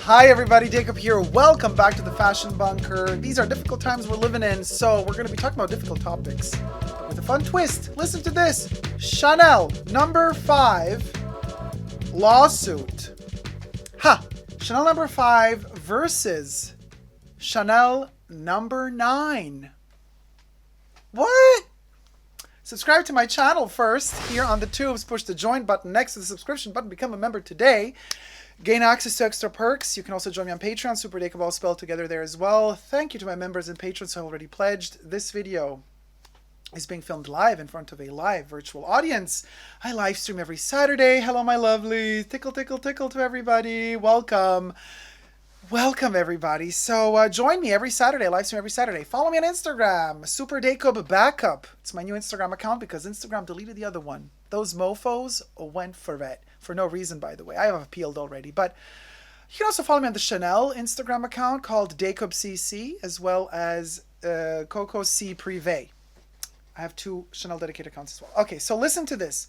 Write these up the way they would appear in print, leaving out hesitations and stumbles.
Hi everybody, Dacob here. Welcome back to the Fashion Bunker. These are difficult times we're living in, so we're going to be talking about difficult topics, but with a fun twist. Listen to this. Chanel number 5 lawsuit. Chanel number 5 versus Chanel number 9. What? Subscribe to my channel first here on the tubes. Push the join button next to the subscription button. Become a member today. Gain access to extra perks. You can also join me on Patreon, superdacob all spelled together there as well. Thank you to my members and patrons who already pledged. This video is being filmed live in front of a live virtual audience. I live stream every Saturday. Hello, my lovelies. Tickle, tickle, tickle to everybody. Welcome. Welcome, everybody. So join me every Saturday, live stream every Saturday. Follow me on Instagram, superdacob backup. It's my new Instagram account because Instagram deleted the other one. Those mofos went for it. For no reason, by the way. I have appealed already. But you can also follow me on the Chanel Instagram account called DacobCC, as well as Coco C Privé. I have 2 Chanel dedicated accounts as well. Okay, so listen to this.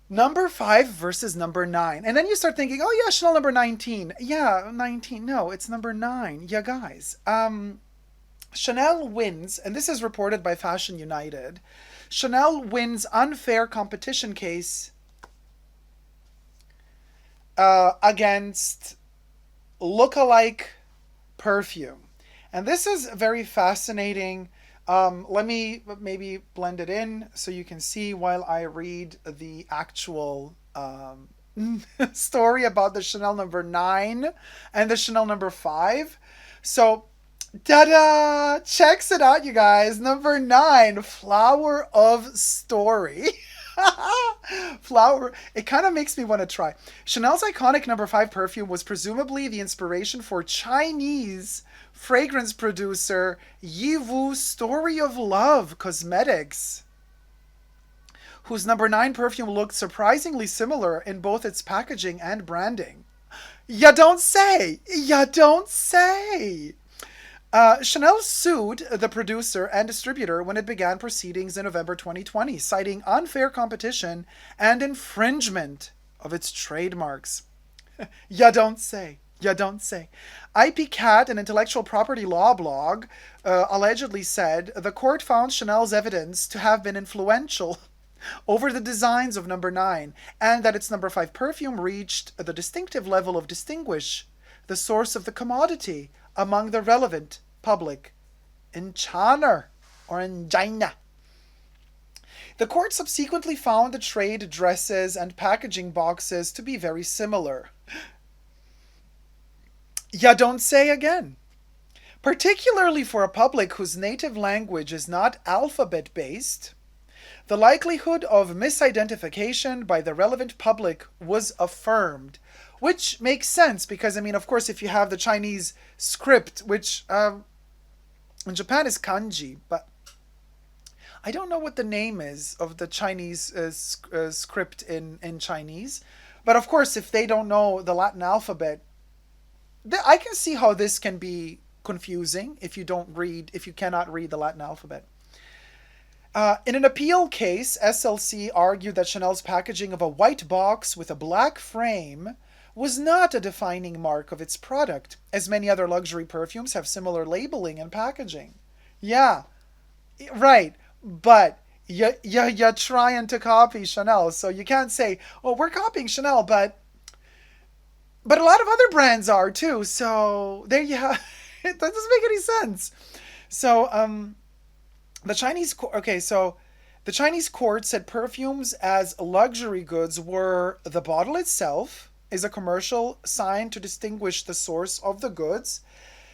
Number 5 versus number 9. And then you start thinking, oh yeah, Chanel number 19. Yeah, 19. No, it's number 9. Yeah, guys. Chanel wins, and this is reported by Fashion United. Chanel wins unfair competition case against lookalike Perfume. And this is very fascinating. Let me maybe blend it in so you can see while I read the actual story about the Chanel number 9 and the Chanel number 5. So, ta-da! Checks it out, you guys. Number 9, Flower of Story. Flower. It kind of makes me want to try. Chanel's iconic number 5 perfume was presumably the inspiration for Chinese fragrance producer Yivu's Story of Love Cosmetics, whose number 9 perfume looked surprisingly similar in both its packaging and branding. Ya don't say! Ya don't say! Chanel sued the producer and distributor when it began proceedings in November 2020, citing unfair competition and infringement of its trademarks. Ya don't say. Ya don't say. IP Cat, an intellectual property law blog, allegedly said the court found Chanel's evidence to have been influential over the designs of number 9, and that its number 5 perfume reached the distinctive level of distinguish the source of the commodity among the relevant public in China or in China. The court subsequently found the trade addresses and packaging boxes to be very similar. Ya don't say again. Particularly for a public whose native language is not alphabet-based, the likelihood of misidentification by the relevant public was affirmed. Which makes sense because, I mean, of course, if you have the Chinese script, which in Japan is kanji, but I don't know what the name is of the Chinese script in Chinese. But of course, if they don't know the Latin alphabet, I can see how this can be confusing if you cannot read the Latin alphabet. In an appeal case, SLC argued that Chanel's packaging of a white box with a black frame was not a defining mark of its product, as many other luxury perfumes have similar labeling and packaging. Yeah, right, but you're trying to copy Chanel, so you can't say, oh, we're copying Chanel, but a lot of other brands are too, so there you have it. That doesn't make any sense. So, the Chinese court said perfumes as luxury goods were the bottle itself is a commercial sign to distinguish the source of the goods.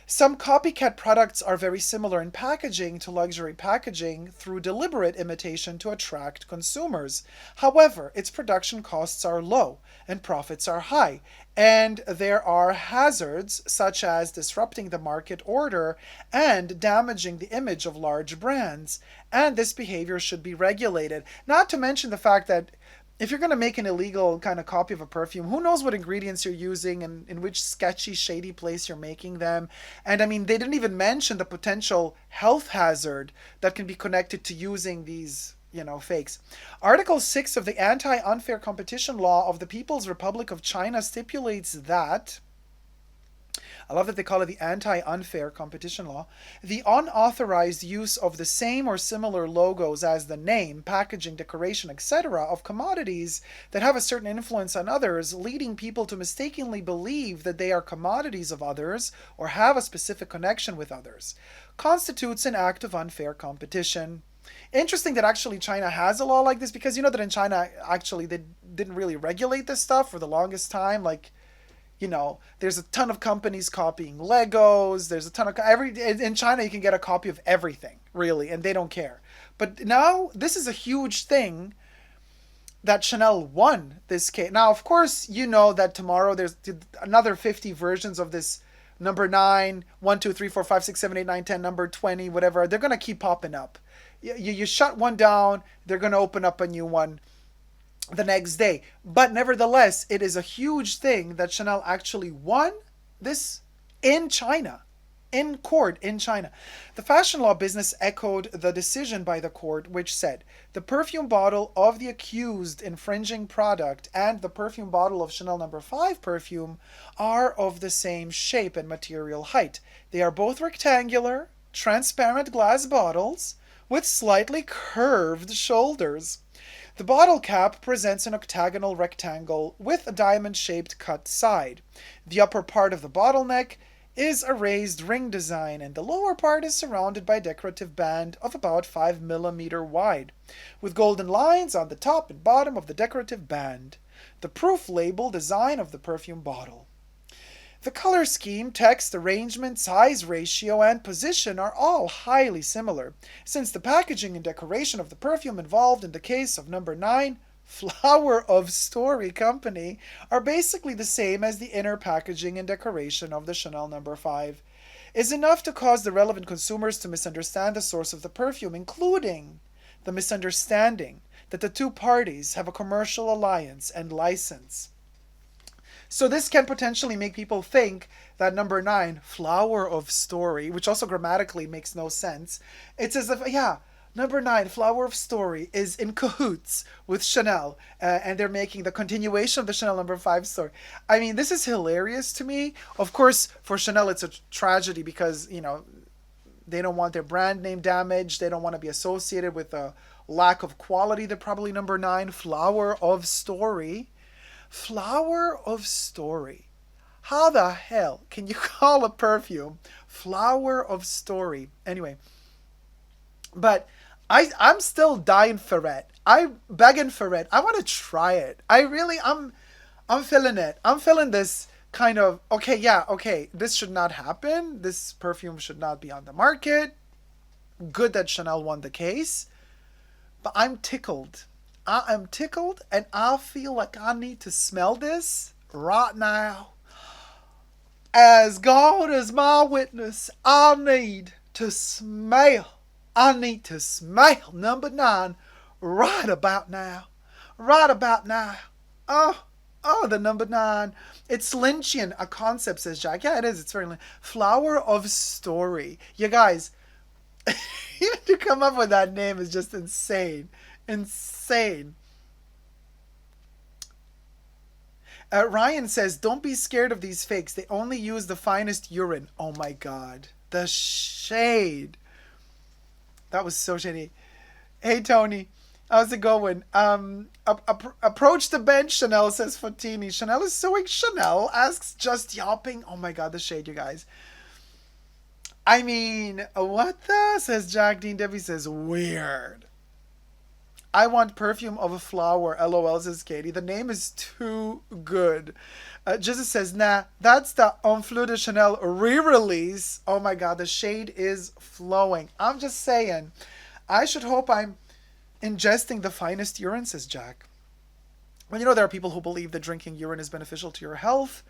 Some copycat products are very similar in packaging to luxury packaging through deliberate imitation to attract consumers. However, its production costs are low and profits are high, and there are hazards such as disrupting the market order and damaging the image of large brands, and this behavior should be regulated. Not to mention the fact that if you're going to make an illegal kind of copy of a perfume, who knows what ingredients you're using and in which sketchy, shady place you're making them. And I mean, they didn't even mention the potential health hazard that can be connected to using these, fakes. Article 6 of the Anti-Unfair Competition Law of the People's Republic of China stipulates that I love that they call it the anti-unfair competition law. The unauthorized use of the same or similar logos as the name, packaging, decoration, etc. of commodities that have a certain influence on others, leading people to mistakenly believe that they are commodities of others or have a specific connection with others, constitutes an act of unfair competition. Interesting that actually China has a law like this, because you know that in China actually they didn't really regulate this stuff for the longest time. Like, you know, there's a ton of companies copying Legos. There's a ton of in China you can get a copy of everything really, and they don't care. But now this is a huge thing that Chanel won this case. Now, of course, you know that tomorrow there's another 50 versions of this number 9, 1, 2, 3, 4, 5, 6, 7, 8, 9, 10, number 20, whatever. They're gonna keep popping up. You shut one down, they're gonna open up a new one the next day. But nevertheless, it is a huge thing that Chanel actually won this in China, in court in China. The fashion law business echoed the decision by the court, which said the perfume bottle of the accused infringing product and the perfume bottle of Chanel No. 5 perfume are of the same shape and material height. They are both rectangular, transparent glass bottles with slightly curved shoulders. The bottle cap presents an octagonal rectangle with a diamond-shaped cut side. The upper part of the bottleneck is a raised ring design, and the lower part is surrounded by a decorative band of about 5 millimeter wide, with golden lines on the top and bottom of the decorative band. The proof label design of the perfume bottle. The color scheme, text, arrangement, size ratio, and position are all highly similar, since the packaging and decoration of the perfume involved in the case of number 9, Flower of Story Company, are basically the same as the inner packaging and decoration of the Chanel No. 5, is enough to cause the relevant consumers to misunderstand the source of the perfume, including the misunderstanding that the two parties have a commercial alliance and license. So this can potentially make people think that number 9, Flower of Story, which also grammatically makes no sense. It's as if, yeah, number 9, Flower of Story, is in cahoots with Chanel, and they're making the continuation of the Chanel No. 5 story. I mean, this is hilarious to me. Of course, for Chanel, it's a tragedy because, you know, they don't want their brand name damaged. They don't want to be associated with a lack of quality. They're probably number 9, Flower of Story. Flower of Story. How the hell can you call a perfume Flower of Story? Anyway, but I'm still dying for it. I'm begging for it. I want to try it. I'm feeling it. I'm feeling this kind of, okay, this should not happen. This perfume should not be on the market. Good that Chanel won the case. But I'm tickled. I am tickled, and I feel like I need to smell this right now. As God is my witness, I need to smell number 9 right about now. Right about now. Oh, the number 9. It's Lynchian, a concept, says Jack. Yeah, it is. It's very Lynch. Flower of Story. You guys, even to come up with that name is just insane. Insane. Ryan says, don't be scared of these fakes. They only use the finest urine. Oh my God. The shade. That was so shady. Hey, Tony. How's it going? Approach the bench, Chanel, says Fotini. Chanel is suing Chanel, asks Just Yapping. Oh my God, the shade, you guys. I mean, what the? Says Jack Dean. Debbie says, weird. I want perfume of a flower. LOL, says Katie. The name is too good. Jesus says, nah, that's the Enfleur de Chanel re-release. Oh my God, the shade is flowing. I'm just saying, I should hope I'm ingesting the finest urine, says Jack. Well, you know, there are people who believe that drinking urine is beneficial to your health.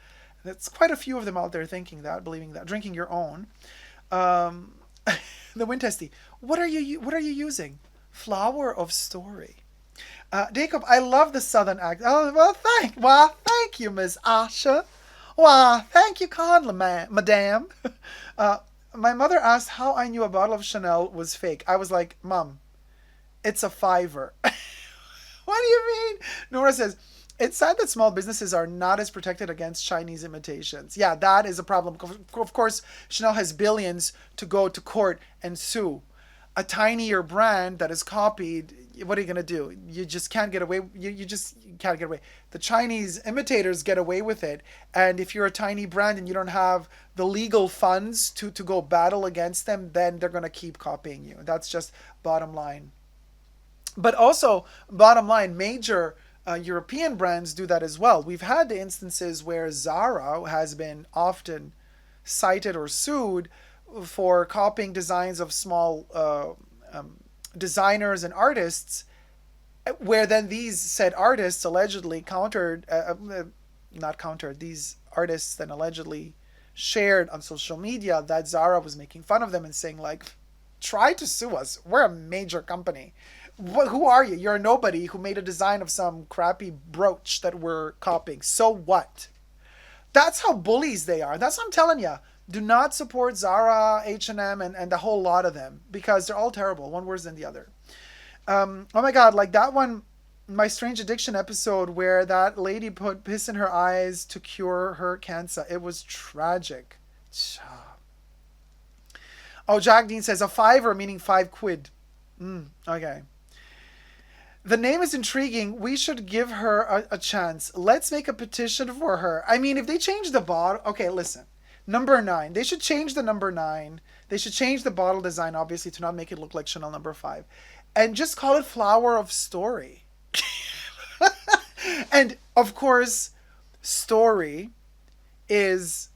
There's quite a few of them out there thinking that, believing that. Drinking your own. The Wintesty. What are you using? Flower of Story. Dacob, I love the southern accent. Oh, well, thank you, Miss Asha. Well, thank you kindly, madame. My mother asked how I knew a bottle of Chanel was fake. I was like, Mom, it's a $5. What do you mean? Nora says, It's sad that small businesses are not as protected against Chinese imitations. Yeah, that is a problem. Of course, Chanel has billions to go to court and sue. A tinier brand that is copied, what are you going to do? You just can't get away. You just can't get away. The Chinese imitators get away with it. And if you're a tiny brand and you don't have the legal funds to go battle against them, then they're going to keep copying you. That's just bottom line. But also, bottom line, major European brands do that as well. We've had instances where Zara has been often cited or sued for copying designs of small designers and artists, where then these said artists allegedly not countered, these artists then allegedly shared on social media that Zara was making fun of them and saying, like, try to sue us. We're a major company. Who are you? You're a nobody who made a design of some crappy brooch that we're copying. So what? That's how bullies they are. That's what I'm telling you. Do not support Zara, H&M, and the whole lot of them, because they're all terrible, one worse than the other. Oh my God, like that one, my Strange Addiction episode where that lady put piss in her eyes to cure her cancer. It was tragic. Oh, Jack Dean says a fiver, meaning 5 quid. Okay. The name is intriguing. We should give her a chance. Let's make a petition for her. I mean, if they change the bottle... Okay, listen. Number 9. They should change the number 9. They should change the bottle design, obviously, to not make it look like Chanel number 5. And just call it Flower of Story. And, of course, Story is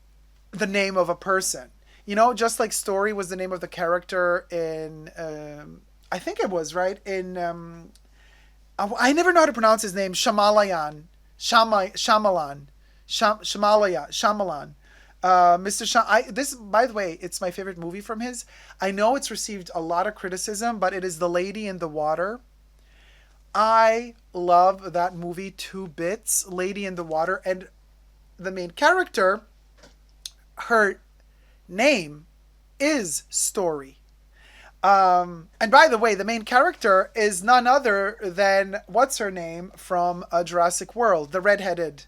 the name of a person. You know, just like Story was the name of the character in... I think it was, right? In... I never know how to pronounce his name. Shyamalan. This, by the way, it's my favorite movie from his. I know it's received a lot of criticism, but it is The Lady in the Water. I love that movie to bits. Lady in the Water. And the main character, her name is Story. And by the way, the main character is none other than, what's her name from Jurassic World, the redheaded,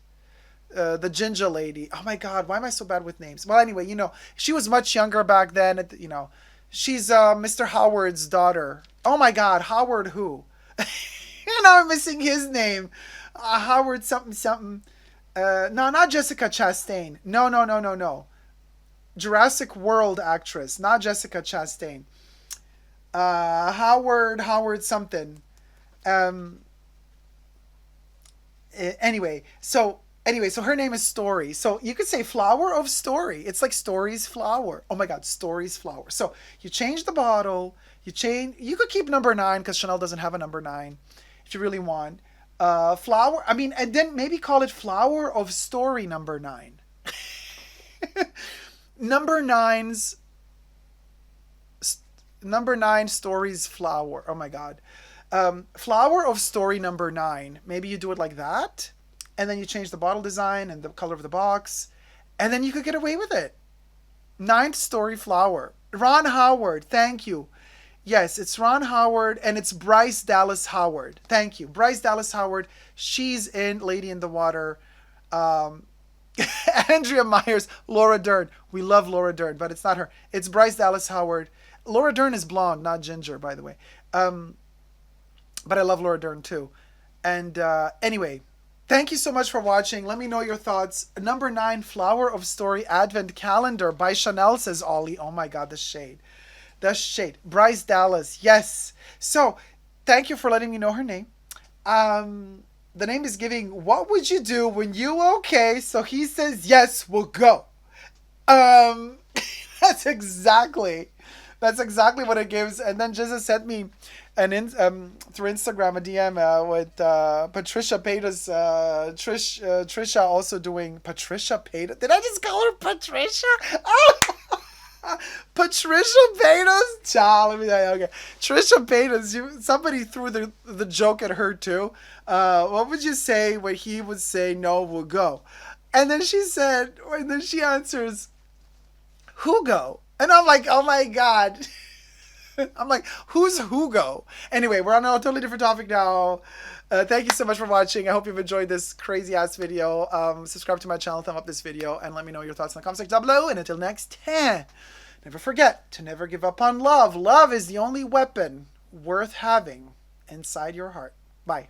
the ginger lady. Oh my God, why am I so bad with names? Well, anyway, you know, she was much younger back then. You know, she's Mr. Howard's daughter. Oh my God, Howard who? You know, I'm missing his name. Howard something something. No, not Jessica Chastain. No. Jurassic World actress, not Jessica Chastain. Howard something. Anyway, so her name is Story. So you could say Flower of Story. It's like Story's flower. Oh my God, Story's flower. So you change the bottle. You could keep number 9 because Chanel doesn't have a number 9 if you really want. Flower. I mean, and then maybe call it Flower of Story number 9. Number 9 Story's flower. Oh my God. Flower of Story number 9. Maybe you do it like that. And then you change the bottle design and the color of the box. And then you could get away with it. 9th Story flower. Ron Howard. Thank you. Yes, it's Ron Howard and it's Bryce Dallas Howard. Thank you. Bryce Dallas Howard. She's in Lady in the Water. Andrea Myers. Laura Dern. We love Laura Dern, but it's not her. It's Bryce Dallas Howard. Laura Dern is blonde, not ginger, by the way. But I love Laura Dern too. And anyway, thank you so much for watching. Let me know your thoughts. Number 9, Flower of Story Advent Calendar by Chanel, says Ollie. Oh my God, the shade. The shade. Bryce Dallas. Yes. So thank you for letting me know her name. The name is giving, what would you do when you okay? So he says, yes, we'll go. That's exactly what it gives. And then Jesus sent me through Instagram a DM with Patricia Peta's Trisha also doing Patricia Peta. Did I just call her Patricia? Oh! Patricia Peta's child. Let me tell you. Okay, Trisha Peta's. Somebody threw the joke at her too. What would you say when he would say no? We'll go. And then she answers, Hugo. And I'm like, oh my God. I'm like, who's Hugo? Anyway, we're on a totally different topic now. Thank you so much for watching. I hope you've enjoyed this crazy ass video. Subscribe to my channel, thumb up this video, and let me know your thoughts in the comment section down below. And until next time, never forget to never give up on love. Love is the only weapon worth having inside your heart. Bye.